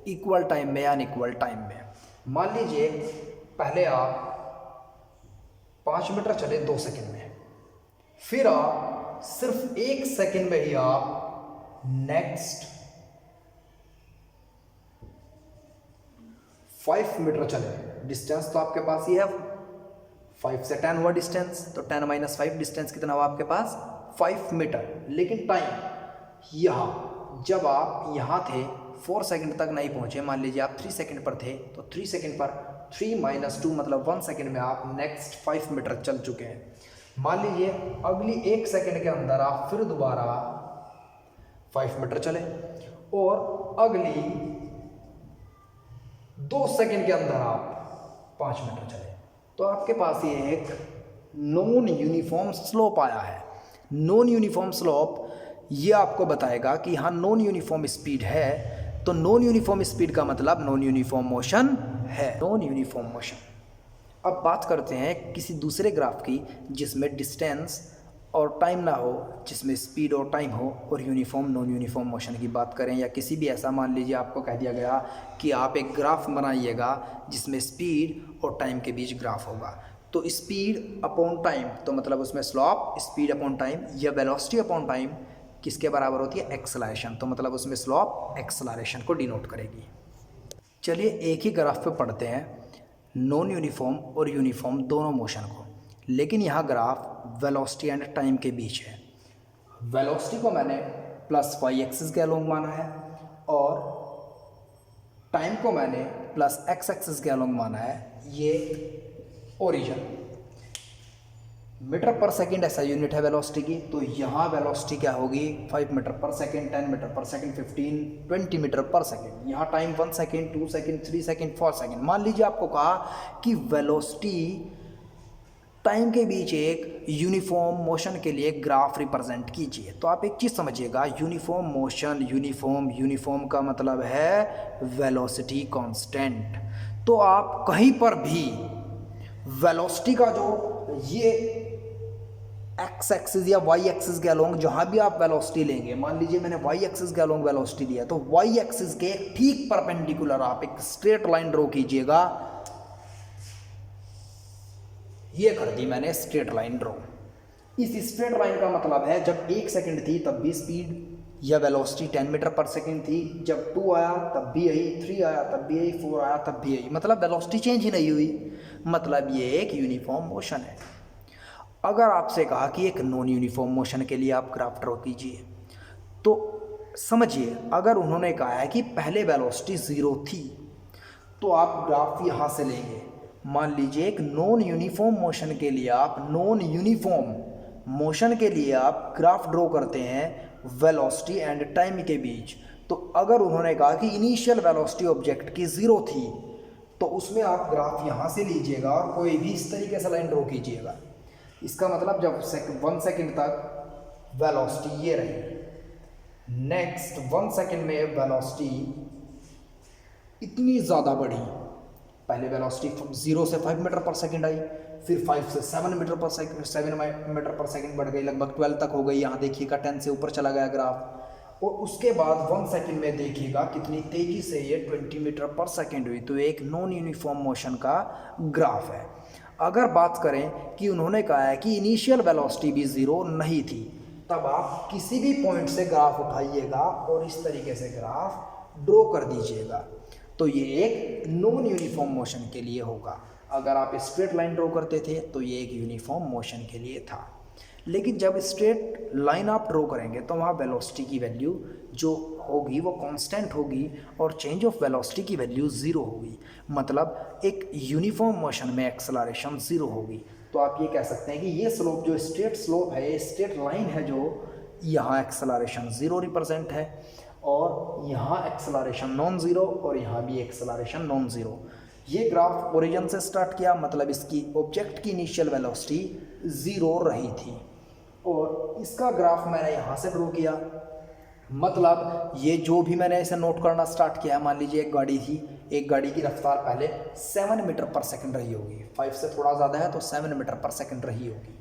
इक्वल टाइम में या अनइक्वल टाइम में। मान लीजिए पहले आप 5 मीटर चले 2 सेकंड में, फिर आप सिर्फ 1 सेकंड में ही आप नेक्स्ट 5 मीटर चले। डिस्टेंस तो आपके पास ही है 5 से 10 हुआ डिस्टेंस, तो 10 - 5 डिस्टेंस कितना हुआ आपके पास? 5 मीटर। लेकिन टाइम यहाँ जब आप यहाँ थे 4 सेकंड तक नहीं पहुँचे, मान लीजिए आप 3 सेकंड पर थे, तो 3 सेकंड पर 3 - 2 मतलब 1 सेकंड में आप नेक्स्ट 5 मीटर चल चुके हैं। मान लीजिए अगली 1 सेकंड के अंदर आप फिर दोबारा 5 मीटर चले, और अगली 2 सेकंड के अंदर आप 5 मीटर चले, तो आपके पास ये एक नॉन यूनिफॉर्म स्लोप आया है। नॉन यूनिफॉर्म स्लोप ये आपको बताएगा कि हाँ नॉन यूनिफॉर्म स्पीड है, तो नॉन यूनिफॉर्म स्पीड का मतलब नॉन यूनिफॉर्म मोशन है। Non uniform motion. अब बात करते हैं किसी दूसरे ग्राफ की जिसमें डिस्टेंस और टाइम ना हो, जिसमें स्पीड और टाइम हो, और यूनिफॉर्म नॉन यूनिफॉर्म मोशन की बात करें, या किसी भी ऐसा मान लीजिए आपको कह दिया गया कि आप एक ग्राफ बनाइएगा जिसमें स्पीड और टाइम के बीच ग्राफ होगा। तो स्पीड अपॉन टाइम तो मतलब उसमें स्लोप स्पीड अपॉन टाइम, या वेलोसिटी अपॉन टाइम किसके बराबर होती है? एक्सेलरेशन। तो मतलब उसमें स्लोप एक्सेलरेशन को डिनोट करेगी। चलिए एक ही ग्राफ पे पढ़ते हैं नॉन यूनिफॉर्म और यूनिफॉर्म दोनों मोशन को, लेकिन यहाँ ग्राफ वेलोसिटी एंड टाइम के बीच है। वेलोसिटी को मैंने +y एक्सिस के अलोंग माना है, और टाइम को मैंने +x एक्सिस के अलोंग माना है। ये ओरिजिन मीटर पर सेकंड ऐसा यूनिट है वेलोसिटी की, तो यहाँ वेलोसिटी क्या होगी? 5 मीटर पर सेकंड, 10 मीटर पर सेकंड, 15, 20 मीटर पर सेकंड। यहाँ time 1 second, 2 second, 3 second, 4 second. मान लीजिए आपको कहा कि वेलोसिटी टाइम के बीच एक यूनिफॉर्म मोशन के लिए ग्राफ रिप्रेजेंट कीजिए। तो आप एक चीज़ समझिएगा, यूनिफॉर्म मोशन, यूनिफॉर्म का मतलब है वेलोसिटी कांस्टेंट। तो आप कहीं पर भी वेलोसिटी का जो ये एक्स एक्सिस या वाई एक्सिस के अलोंग जहाँ भी आप वेलोसिटी लेंगे, मान लीजिए मैंने वाई एक्सिस के अलोंग वेलोसिटी दिया, तो वाई एक्सिस के ठीक परपेंडिकुलर आप एक स्ट्रेट लाइन ड्रॉ कीजिएगा। ये कर दी मैंने स्ट्रेट लाइन ड्रॉ। इस स्ट्रेट लाइन का मतलब है जब 1 सेकंड थी तब भी स्पीड या वेलोसिटी 10 मीटर पर सेकंड थी, जब 2 आया तब भी यही, 3 आया तब भी यही, 4 आया तब भी यही, मतलब वेलोसिटी चेंज ही नहीं हुई। मतलब ये एक यूनिफॉर्म मोशन है। अगर आपसे कहा कि एक नॉन यूनिफॉर्म मोशन के लिए आप ग्राफ ड्रॉ कीजिए, तो समझिए अगर उन्होंने कहा है कि पहले वेलोसिटी 0 थी, तो आप ग्राफ यहाँ से लेंगे। मान लीजिए एक नॉन यूनिफॉर्म मोशन के लिए आप ग्राफ ड्रॉ करते हैं वेलोसिटी एंड टाइम के बीच। तो अगर उन्होंने कहा कि इनिशियल वेलोसिटी ऑब्जेक्ट की 0 थी, तो उसमें आप ग्राफ यहाँ से लीजिएगा और कोई भी इस तरीके से लाइन ड्रॉ कीजिएगा। इसका मतलब जब 1 सेकंड तक वेलोसिटी ये रही, नेक्स्ट 1 सेकंड में वेलोसिटी इतनी ज़्यादा बढ़ी, पहले वेलोसिटी 0 से 5 मीटर पर सेकंड आई, फिर 5 से 7 मीटर पर सेकंड, 7 मीटर पर सेकंड बढ़ गई, लगभग 12 तक हो गई। यहाँ देखिएगा 10 से ऊपर चला गया ग्राफ, और उसके बाद 1 सेकंड में देखिएगा कितनी तेज़ी से ये 20 मीटर पर सेकंड हुई। तो एक नॉन यूनिफॉर्म मोशन का ग्राफ है। अगर बात करें कि उन्होंने कहा है कि इनिशियल वेलोसिटी भी 0 नहीं थी, तब आप किसी भी पॉइंट से ग्राफ उठाइएगा और इस तरीके से ग्राफ ड्रॉ कर दीजिएगा। तो ये एक नॉन यूनिफॉर्म मोशन के लिए होगा। अगर आप स्ट्रेट लाइन ड्रॉ करते थे तो ये एक यूनिफॉर्म मोशन के लिए था। लेकिन जब स्ट्रेट लाइन आप ड्रॉ करेंगे तो वहाँ वेलोसिटी की वैल्यू जो होगी वो कांस्टेंट होगी और चेंज ऑफ वेलोसिटी की वैल्यू 0 होगी। मतलब एक यूनिफॉर्म मोशन में एक्सेलरेशन 0 होगी। तो आप ये कह सकते हैं कि ये स्लोप जो स्ट्रेट स्लोप है, ये स्ट्रेट लाइन है, जो यहाँ एक्सेलरेशन 0 रिप्रेजेंट है और यहाँ एक्सेलरेशन नॉन ज़ीरो और यहाँ भी एक्सेलरेशन नॉन ज़ीरो। ये ग्राफ ओरिजिन से स्टार्ट किया, मतलब इसकी ऑब्जेक्ट की इनिशियल वेलोसिटी 0 रही थी और इसका ग्राफ मैंने यहाँ से ड्रॉ किया। मतलब ये जो भी मैंने इसे नोट करना स्टार्ट किया, मान लीजिए एक गाड़ी थी, एक गाड़ी की रफ्तार पहले 7 मीटर पर सेकंड रही होगी, 5 से थोड़ा ज़्यादा है तो 7 मीटर पर सेकंड रही होगी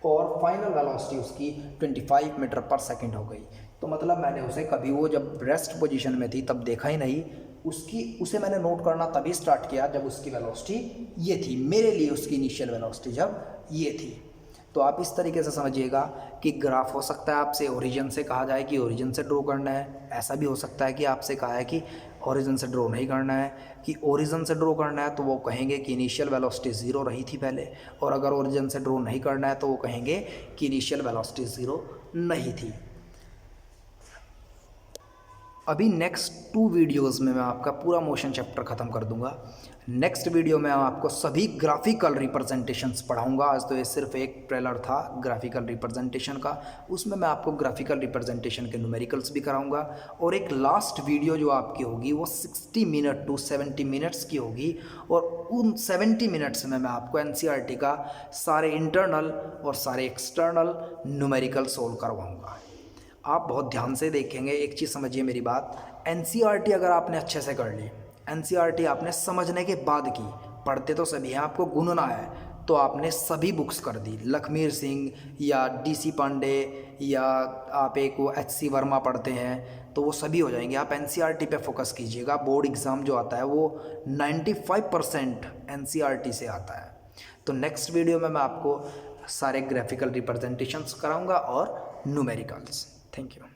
और फाइनल वेलोसिटी उसकी 25 मीटर पर सेकंड हो गई। तो मतलब मैंने उसे कभी, वो जब रेस्ट पोजीशन में थी तब देखा ही नहीं, उसे मैंने नोट करना तभी स्टार्ट किया जब उसकी वेलोसिटी ये थी, मेरे लिए उसकी इनिशियल वेलोसिटी जब ये थी। तो आप इस तरीके से समझिएगा कि ग्राफ हो सकता है आपसे ओरिजिन से कहा जाए कि ओरिजिन से ड्रॉ करना है, ऐसा भी हो सकता है कि आपसे कहा है कि ओरिजिन से ड्रॉ नहीं करना है। कि ओरिजिन से ड्रॉ करना है तो वो कहेंगे कि इनिशियल वेलोसिटी 0 रही थी पहले, और अगर ओरिजिन से ड्रॉ नहीं करना है तो वो कहेंगे कि इनिशियल वेलोसिटी 0 नहीं थी। अभी नेक्स्ट 2 वीडियोस में मैं आपका पूरा मोशन चैप्टर ख़त्म कर दूंगा। नेक्स्ट वीडियो में आपको सभी ग्राफिकल रिप्रेजेंटेशंस पढ़ाऊंगा। आज तो ये सिर्फ एक ट्रेलर था ग्राफिकल रिप्रेजेंटेशन का, उसमें मैं आपको ग्राफिकल रिप्रेजेंटेशन के न्यूमेरिकल्स भी कराऊंगा। और एक लास्ट वीडियो जो आपकी होगी वो 60 मिनट टू 70 मिनट्स की होगी, और उन 70 मिनट्स में मैं आपको NCERT का सारे इंटरनल और सारे एक्सटर्नल न्यूमेरिकल सोल्व करवाऊँगा। आप बहुत ध्यान से देखेंगे। एक चीज़ समझिए मेरी बात, NCERT अगर आपने अच्छे से कर ली, NCERT आपने समझने के बाद की, पढ़ते तो सभी हैं, आपको गुनना है तो आपने सभी बुक्स कर दी, लखमीर सिंह या DC पांडे या आप एक वो HC वर्मा पढ़ते हैं तो वो सभी हो जाएंगे। आप NCERT पे फोकस कीजिएगा। बोर्ड एग्ज़ाम जो आता है वो 95% NCERT से आता है। तो नेक्स्ट वीडियो में मैं आपको सारे ग्राफिकल रिप्रेजेंटेशंस कराऊंगा और न्यूमेरिकल्स। Thank you.